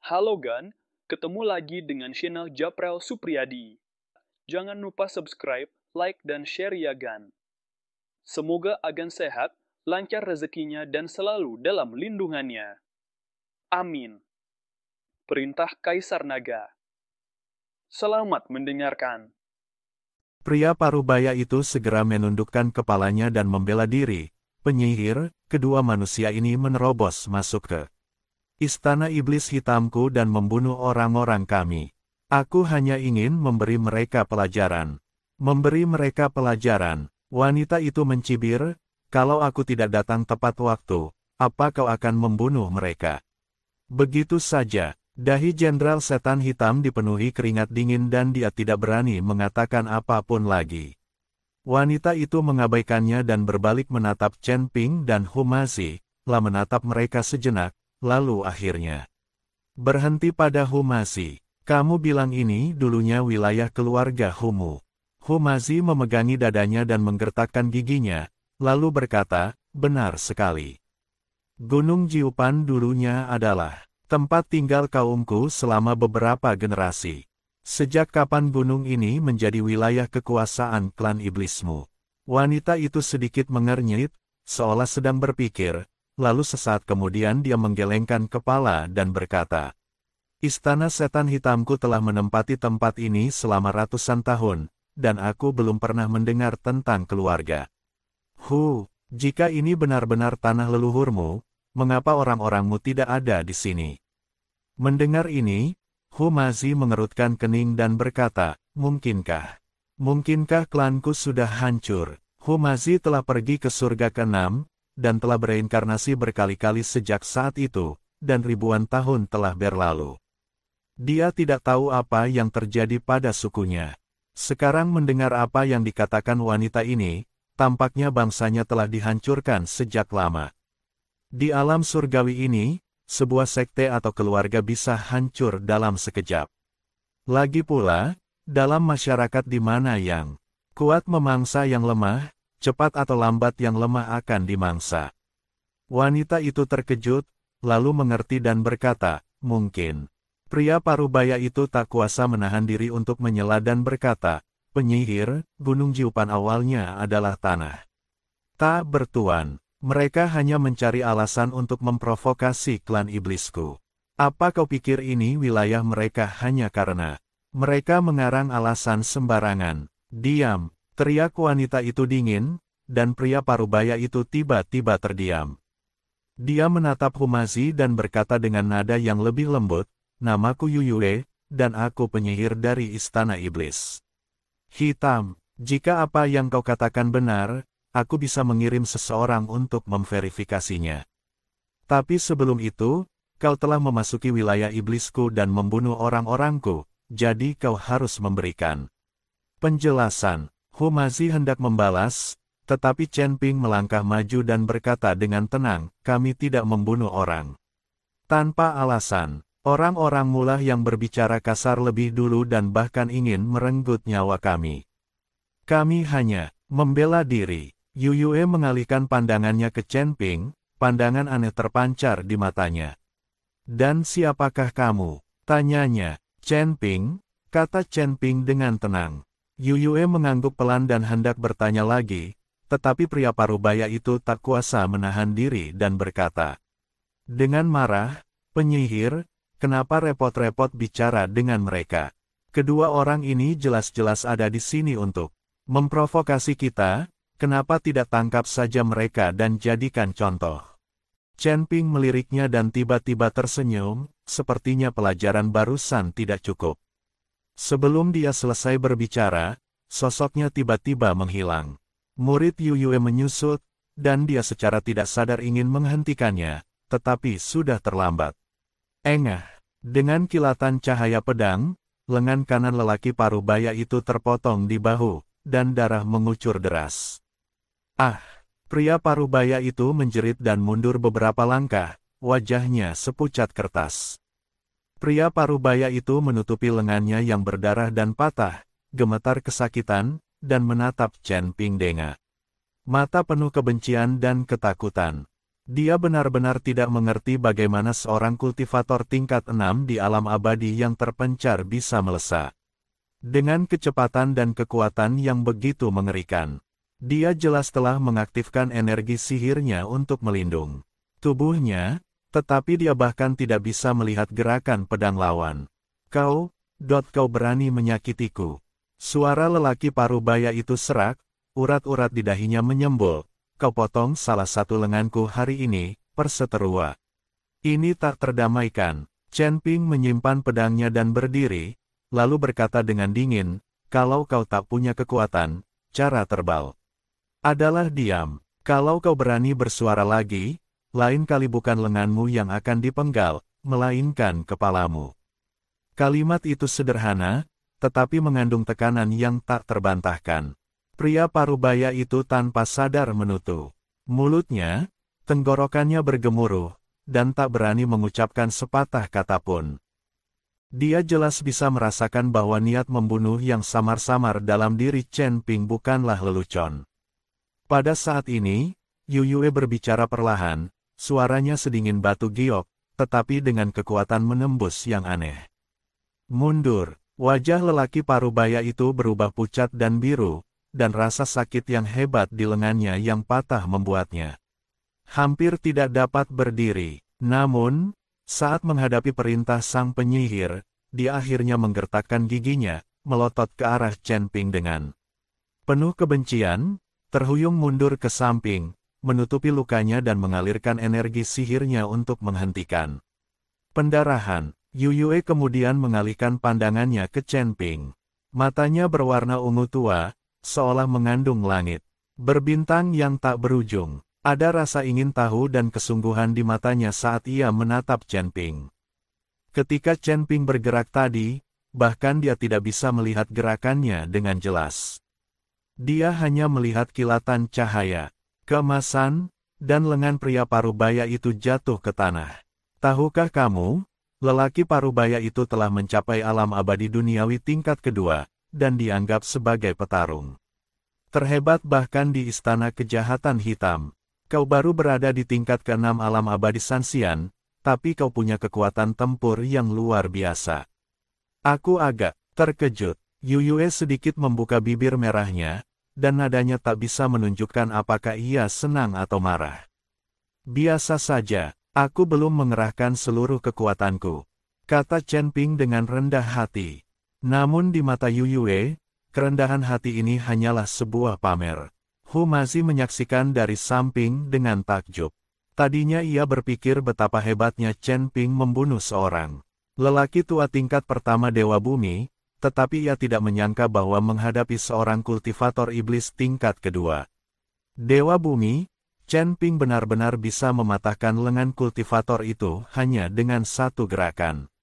Halo Gan, ketemu lagi dengan channel Japrel Supriyadi. Jangan lupa subscribe, like, dan share ya Gan. Semoga Agan sehat, lancar rezekinya, dan selalu dalam lindungannya. Amin. Perintah Kaisar Naga. Selamat mendengarkan. Pria parubaya itu segera menundukkan kepalanya dan membela diri. Penyihir, kedua manusia ini menerobos masuk ke istana iblis hitamku dan membunuh orang-orang kami. Aku hanya ingin memberi mereka pelajaran. Memberi mereka pelajaran. Wanita itu mencibir, kalau aku tidak datang tepat waktu, apa kau akan membunuh mereka? Begitu saja. Dahi Jenderal Setan Hitam dipenuhi keringat dingin dan dia tidak berani mengatakan apapun lagi. Wanita itu mengabaikannya dan berbalik menatap Chen Ping dan Humazi, lah menatap mereka sejenak, lalu akhirnya berhenti pada Humazi. Kamu bilang ini dulunya wilayah keluarga Humu. Humazi memegangi dadanya dan menggertakkan giginya, lalu berkata, benar sekali. Gunung Jiupan dulunya adalah tempat tinggal kaumku selama beberapa generasi. Sejak kapan gunung ini menjadi wilayah kekuasaan klan iblismu? Wanita itu sedikit mengernyit, seolah sedang berpikir, lalu sesaat kemudian dia menggelengkan kepala dan berkata, Istana Setan Hitamku telah menempati tempat ini selama ratusan tahun, dan aku belum pernah mendengar tentang keluarga. Jika ini benar-benar tanah leluhurmu, mengapa orang-orangmu tidak ada di sini? Mendengar ini, Humazi mengerutkan kening dan berkata, mungkinkah? Mungkinkah klanku sudah hancur? Humazi telah pergi ke surga ke-6, dan telah bereinkarnasi berkali-kali sejak saat itu, dan ribuan tahun telah berlalu. Dia tidak tahu apa yang terjadi pada sukunya. Sekarang mendengar apa yang dikatakan wanita ini, tampaknya bangsanya telah dihancurkan sejak lama. Di alam surgawi ini, sebuah sekte atau keluarga bisa hancur dalam sekejap. Lagi pula, dalam masyarakat di mana yang kuat memangsa yang lemah, cepat atau lambat yang lemah akan dimangsa. Wanita itu terkejut, lalu mengerti dan berkata, mungkin. Pria parubaya itu tak kuasa menahan diri untuk menyela dan berkata, penyihir, Gunung Jiupan awalnya adalah tanah tak bertuan. Mereka hanya mencari alasan untuk memprovokasi klan iblisku. Apa kau pikir ini wilayah mereka hanya karena mereka mengarang alasan sembarangan? Diam, teriak wanita itu dingin, dan pria parubaya itu tiba-tiba terdiam. Dia menatap Humazi dan berkata dengan nada yang lebih lembut, namaku Yuyue, dan aku penyihir dari Istana Iblis Hitam. Jika apa yang kau katakan benar, aku bisa mengirim seseorang untuk memverifikasinya. Tapi sebelum itu, kau telah memasuki wilayah iblisku dan membunuh orang-orangku, jadi kau harus memberikan penjelasan. Humazi hendak membalas, tetapi Chen Ping melangkah maju dan berkata dengan tenang, kami tidak membunuh orang tanpa alasan. Orang-orang mulah yang berbicara kasar lebih dulu dan bahkan ingin merenggut nyawa kami. Kami hanya membela diri. Yuyue mengalihkan pandangannya ke Chen Ping, pandangan aneh terpancar di matanya. Dan siapakah kamu? Tanyanya. Chen Ping, kata Chen Ping dengan tenang. Yuyue mengangguk pelan dan hendak bertanya lagi, tetapi pria parubaya itu tak kuasa menahan diri dan berkata, dengan marah, penyihir, kenapa repot-repot bicara dengan mereka? Kedua orang ini jelas-jelas ada di sini untuk memprovokasi kita. Kenapa tidak tangkap saja mereka dan jadikan contoh? Chen Ping meliriknya dan tiba-tiba tersenyum, sepertinya pelajaran barusan tidak cukup. Sebelum dia selesai berbicara, sosoknya tiba-tiba menghilang. Murid Yuyue menyusut, dan dia secara tidak sadar ingin menghentikannya, tetapi sudah terlambat. Engah, dengan kilatan cahaya pedang, lengan kanan lelaki parubaya itu terpotong di bahu, dan darah mengucur deras. Pria parubaya itu menjerit dan mundur beberapa langkah, wajahnya sepucat kertas. Pria parubaya itu menutupi lengannya yang berdarah dan patah, gemetar kesakitan, dan menatap Chen Ping dengan mata penuh kebencian dan ketakutan. Dia benar-benar tidak mengerti bagaimana seorang kultivator tingkat 6 di alam abadi yang terpencar bisa melesat. Dengan kecepatan dan kekuatan yang begitu mengerikan. Dia jelas telah mengaktifkan energi sihirnya untuk melindung tubuhnya, tetapi dia bahkan tidak bisa melihat gerakan pedang lawan. Kau berani menyakitiku. Suara lelaki parubaya itu serak, urat-urat di dahinya menyembul. Kau potong salah satu lenganku hari ini, perseterua. Ini tak terdamaikan. Chen Ping menyimpan pedangnya dan berdiri, lalu berkata dengan dingin, kalau kau tak punya kekuatan, cara terbal adalah diam. Kalau kau berani bersuara lagi, lain kali bukan lenganmu yang akan dipenggal, melainkan kepalamu. Kalimat itu sederhana, tetapi mengandung tekanan yang tak terbantahkan. Pria parubaya itu tanpa sadar menutup mulutnya, tenggorokannya bergemuruh, dan tak berani mengucapkan sepatah kata pun. Dia jelas bisa merasakan bahwa niat membunuh yang samar-samar dalam diri Chen Ping bukanlah lelucon. Pada saat ini, Yu Yue berbicara perlahan, suaranya sedingin batu giok, tetapi dengan kekuatan menembus yang aneh. Mundur, wajah lelaki parubaya itu berubah pucat dan biru, dan rasa sakit yang hebat di lengannya yang patah membuatnya hampir tidak dapat berdiri. Namun, saat menghadapi perintah sang penyihir, dia akhirnya menggertakkan giginya, melotot ke arah Chen Ping dengan penuh kebencian, terhuyung mundur ke samping, menutupi lukanya dan mengalirkan energi sihirnya untuk menghentikan pendarahan. Yu Yue kemudian mengalihkan pandangannya ke Chen Ping. Matanya berwarna ungu tua, seolah mengandung langit berbintang yang tak berujung. Ada rasa ingin tahu dan kesungguhan di matanya saat ia menatap Chen Ping. Ketika Chen Ping bergerak tadi, bahkan dia tidak bisa melihat gerakannya dengan jelas. Dia hanya melihat kilatan cahaya, keemasan, dan lengan pria parubaya itu jatuh ke tanah. Tahukah kamu, lelaki parubaya itu telah mencapai alam abadi duniawi tingkat kedua, dan dianggap sebagai petarung terhebat bahkan di istana kejahatan hitam. Kau baru berada di tingkat ke-6 alam abadi Sanxian, tapi kau punya kekuatan tempur yang luar biasa. Aku agak terkejut. Yu Yue sedikit membuka bibir merahnya, dan nadanya tak bisa menunjukkan apakah ia senang atau marah. Biasa saja, aku belum mengerahkan seluruh kekuatanku, kata Chen Ping dengan rendah hati. Namun di mata Yu Yue, kerendahan hati ini hanyalah sebuah pamer. Hu Mazi menyaksikan dari samping dengan takjub. Tadinya ia berpikir betapa hebatnya Chen Ping membunuh seorang lelaki tua tingkat pertama Dewa Bumi, tetapi ia tidak menyangka bahwa menghadapi seorang kultivator iblis tingkat kedua Dewa Bumi, Chen Ping benar-benar bisa mematahkan lengan kultivator itu hanya dengan satu gerakan.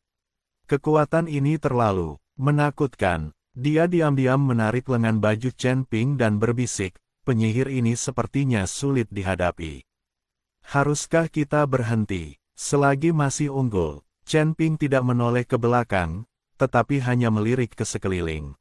Kekuatan ini terlalu menakutkan. Dia diam-diam menarik lengan baju Chen Ping dan berbisik, penyihir ini sepertinya sulit dihadapi. Haruskah kita berhenti? Selagi masih unggul, Chen Ping tidak menoleh ke belakang, tetapi hanya melirik ke sekeliling.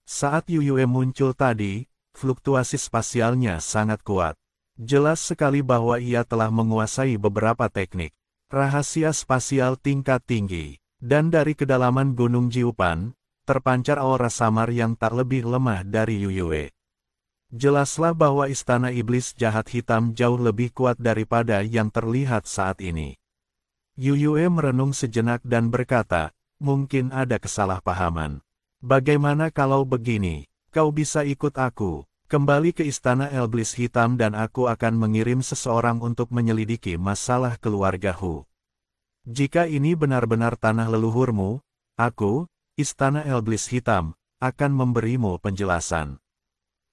Saat Yu Yue muncul tadi, fluktuasi spasialnya sangat kuat. Jelas sekali bahwa ia telah menguasai beberapa teknik rahasia spasial tingkat tinggi, dan dari kedalaman Gunung Jiupan, terpancar aura samar yang tak lebih lemah dari Yu Yue. Jelaslah bahwa istana iblis jahat hitam jauh lebih kuat daripada yang terlihat saat ini. Yu Yue merenung sejenak dan berkata, mungkin ada kesalahpahaman. Bagaimana kalau begini, kau bisa ikut aku, kembali ke istana iblis hitam dan aku akan mengirim seseorang untuk menyelidiki masalah keluarga Hu. Jika ini benar-benar tanah leluhurmu, aku, istana iblis hitam, akan memberimu penjelasan.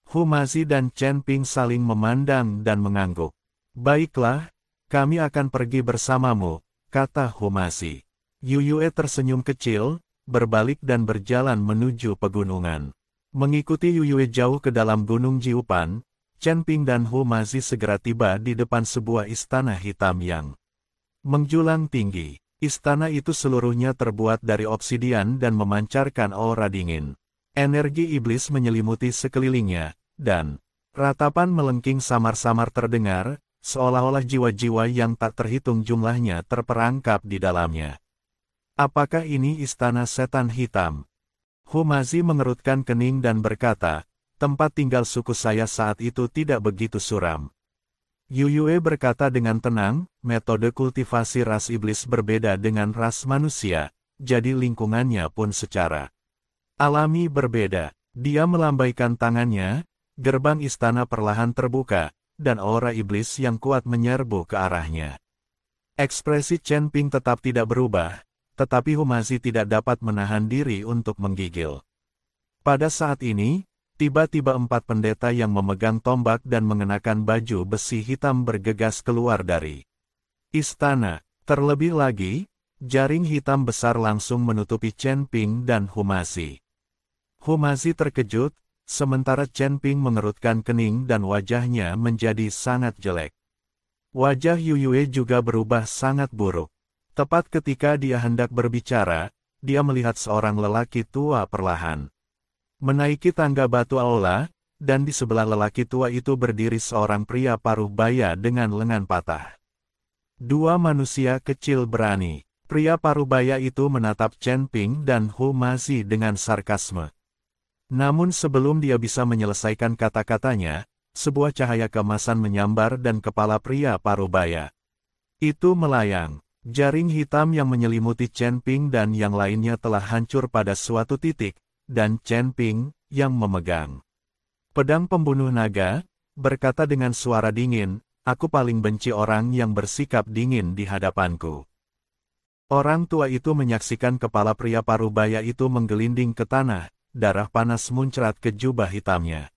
Hu Mazi dan Chen Ping saling memandang dan mengangguk. Baiklah, kami akan pergi bersamamu, kata Hu Mazi. Yu Yue tersenyum kecil, berbalik dan berjalan menuju pegunungan. Mengikuti Yu Yue jauh ke dalam Gunung Jiupan, Chen Ping dan Hu Mazi segera tiba di depan sebuah istana hitam yang menjulang tinggi. Istana itu seluruhnya terbuat dari obsidian dan memancarkan aura dingin. Energi iblis menyelimuti sekelilingnya, dan ratapan melengking samar-samar terdengar, seolah-olah jiwa-jiwa yang tak terhitung jumlahnya terperangkap di dalamnya. Apakah ini istana setan hitam? Humazi mengerutkan kening dan berkata, tempat tinggal suku saya saat itu tidak begitu suram. Yuyue berkata dengan tenang, metode kultivasi ras iblis berbeda dengan ras manusia, jadi lingkungannya pun secara alami berbeda. Dia melambaikan tangannya, gerbang istana perlahan terbuka, dan aura iblis yang kuat menyerbu ke arahnya. Ekspresi Chen Ping tetap tidak berubah, tetapi Humazi tidak dapat menahan diri untuk menggigil. Pada saat ini, tiba-tiba 4 pendeta yang memegang tombak dan mengenakan baju besi hitam bergegas keluar dari istana. Terlebih lagi, jaring hitam besar langsung menutupi Chen Ping dan Humazi. Humazi terkejut, sementara Chen Ping mengerutkan kening dan wajahnya menjadi sangat jelek. Wajah Yuyue juga berubah sangat buruk. Tepat ketika dia hendak berbicara, dia melihat seorang lelaki tua perlahan menaiki tangga batu aula, dan di sebelah lelaki tua itu berdiri seorang pria paruh baya dengan lengan patah. 2 manusia kecil berani. Pria paruh baya itu menatap Chen Ping dan Humazi dengan sarkasme. Namun sebelum dia bisa menyelesaikan kata-katanya, sebuah cahaya keemasan menyambar dan kepala pria paruh baya itu melayang. Jaring hitam yang menyelimuti Chen Ping dan yang lainnya telah hancur pada suatu titik, dan Chen Ping, yang memegang pedang pembunuh naga, berkata dengan suara dingin, aku paling benci orang yang bersikap dingin di hadapanku. Orang tua itu menyaksikan kepala pria paruh baya itu menggelinding ke tanah, darah panas muncrat ke jubah hitamnya.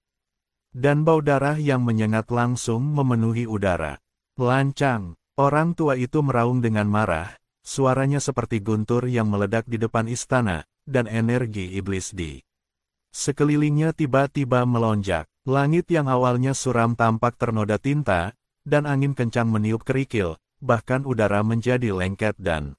Dan bau darah yang menyengat langsung memenuhi udara. Lancang. Orang tua itu meraung dengan marah, suaranya seperti guntur yang meledak di depan istana, dan energi iblis di sekelilingnya tiba-tiba melonjak. Langit yang awalnya suram tampak ternoda tinta, dan angin kencang meniup kerikil, bahkan udara menjadi lengket dan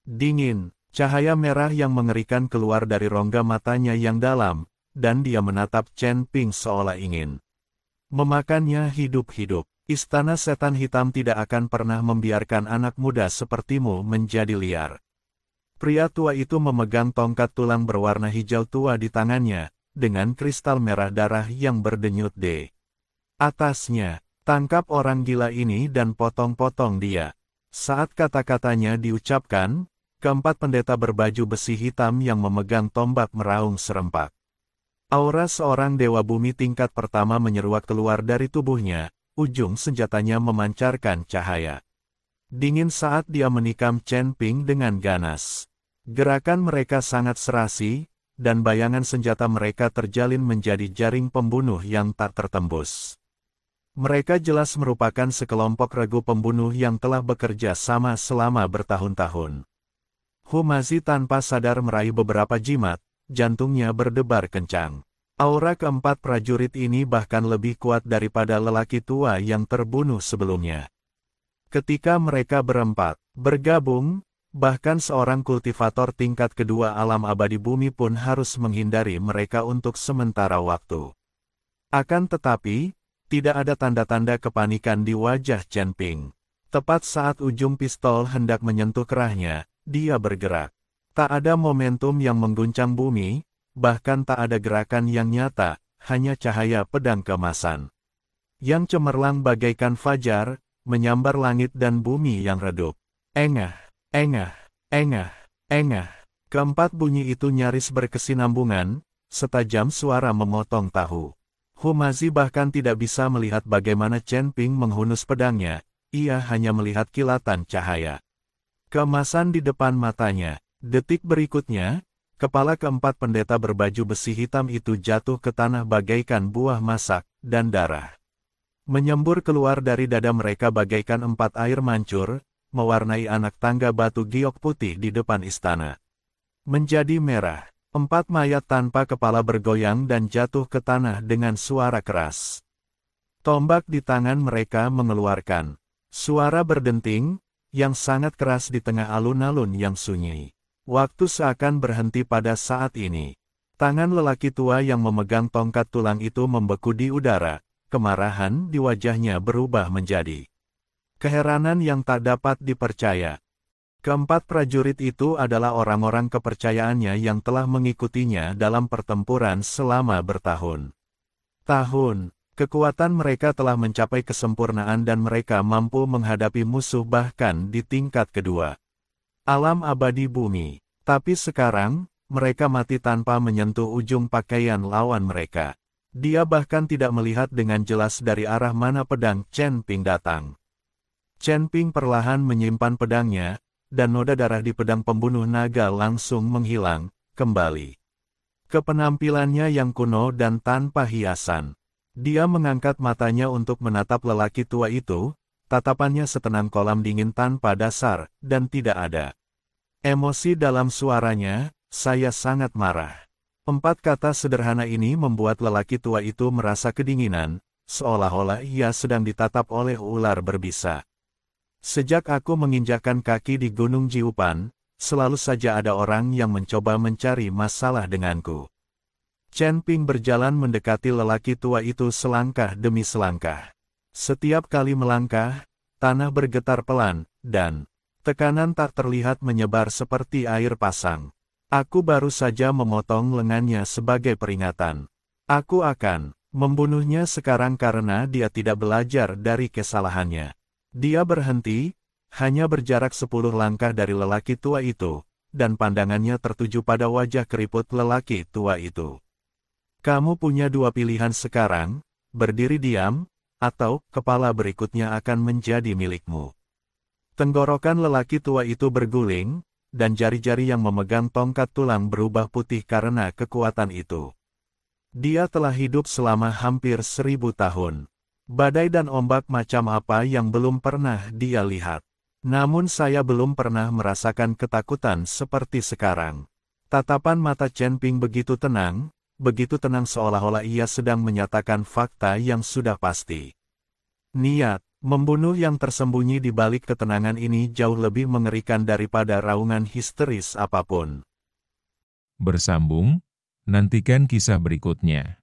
dingin. Cahaya merah yang mengerikan keluar dari rongga matanya yang dalam, dan dia menatap Chen Ping seolah ingin memakannya hidup-hidup. Istana setan hitam tidak akan pernah membiarkan anak muda sepertimu menjadi liar. Pria tua itu memegang tongkat tulang berwarna hijau tua di tangannya, dengan kristal merah darah yang berdenyut di atasnya. Tangkap orang gila ini dan potong-potong dia. Saat kata-katanya diucapkan, 4 pendeta berbaju besi hitam yang memegang tombak meraung serempak. Aura seorang dewa bumi tingkat pertama menyeruak keluar dari tubuhnya. Ujung senjatanya memancarkan cahaya dingin saat dia menikam Chen Ping dengan ganas. Gerakan mereka sangat serasi, dan bayangan senjata mereka terjalin menjadi jaring pembunuh yang tak tertembus. Mereka jelas merupakan sekelompok regu pembunuh yang telah bekerja sama selama bertahun-tahun. Humazi tanpa sadar meraih beberapa jimat, jantungnya berdebar kencang. Aura keempat prajurit ini bahkan lebih kuat daripada lelaki tua yang terbunuh sebelumnya. Ketika mereka berempat bergabung, bahkan seorang kultivator tingkat kedua alam abadi bumi pun harus menghindari mereka untuk sementara waktu. Akan tetapi, tidak ada tanda-tanda kepanikan di wajah Chen Ping. Tepat saat ujung pistol hendak menyentuh kerahnya, dia bergerak. Tak ada momentum yang mengguncang bumi, bahkan tak ada gerakan yang nyata, hanya cahaya pedang keemasan yang cemerlang bagaikan fajar, menyambar langit dan bumi yang redup. Engah, engah, engah, engah. Keempat bunyi itu nyaris berkesinambungan, setajam suara memotong tahu. Humazi bahkan tidak bisa melihat bagaimana Chen Ping menghunus pedangnya, ia hanya melihat kilatan cahaya keemasan di depan matanya. Detik berikutnya, kepala keempat pendeta berbaju besi hitam itu jatuh ke tanah bagaikan buah masak, dan darah menyembur keluar dari dada mereka bagaikan 4 air mancur, mewarnai anak tangga batu giok putih di depan istana. Menjadi merah, 4 mayat tanpa kepala bergoyang dan jatuh ke tanah dengan suara keras. Tombak di tangan mereka mengeluarkan suara berdenting, yang sangat keras di tengah alun-alun yang sunyi. Waktu seakan berhenti pada saat ini. Tangan lelaki tua yang memegang tongkat tulang itu membeku di udara, kemarahan di wajahnya berubah menjadi Keheranan yang tak dapat dipercaya. Keempat prajurit itu adalah orang-orang kepercayaannya yang telah mengikutinya dalam pertempuran selama bertahun-tahun. Kekuatan mereka telah mencapai kesempurnaan dan mereka mampu menghadapi musuh bahkan di tingkat kedua. Alam abadi bumi. Tapi sekarang, mereka mati tanpa menyentuh ujung pakaian lawan mereka. Dia bahkan tidak melihat dengan jelas dari arah mana pedang Chen Ping datang. Chen Ping perlahan menyimpan pedangnya, dan noda darah di pedang pembunuh naga langsung menghilang kembali ke penampilannya yang kuno dan tanpa hiasan. Dia mengangkat matanya untuk menatap lelaki tua itu, tatapannya setenang kolam dingin tanpa dasar, dan tidak ada emosi dalam suaranya. Saya sangat marah. 4 kata sederhana ini membuat lelaki tua itu merasa kedinginan, seolah-olah ia sedang ditatap oleh ular berbisa. Sejak aku menginjakkan kaki di Gunung Jiupan, selalu saja ada orang yang mencoba mencari masalah denganku. Chen Ping berjalan mendekati lelaki tua itu selangkah demi selangkah. Setiap kali melangkah, tanah bergetar pelan, dan tekanan tak terlihat menyebar seperti air pasang. Aku baru saja memotong lengannya sebagai peringatan. Aku akan membunuhnya sekarang karena dia tidak belajar dari kesalahannya. Dia berhenti, hanya berjarak 10 langkah dari lelaki tua itu, dan pandangannya tertuju pada wajah keriput lelaki tua itu. Kamu punya 2 pilihan sekarang, berdiri diam, atau kepala berikutnya akan menjadi milikmu. Tenggorokan lelaki tua itu berguling, dan jari-jari yang memegang tongkat tulang berubah putih karena kekuatan itu. Dia telah hidup selama hampir 1000 tahun. Badai dan ombak macam apa yang belum pernah dia lihat. Namun saya belum pernah merasakan ketakutan seperti sekarang. Tatapan mata Chen Ping begitu tenang seolah-olah ia sedang menyatakan fakta yang sudah pasti. Niat membunuh yang tersembunyi di balik ketenangan ini jauh lebih mengerikan daripada raungan histeris apapun. Bersambung, nantikan kisah berikutnya.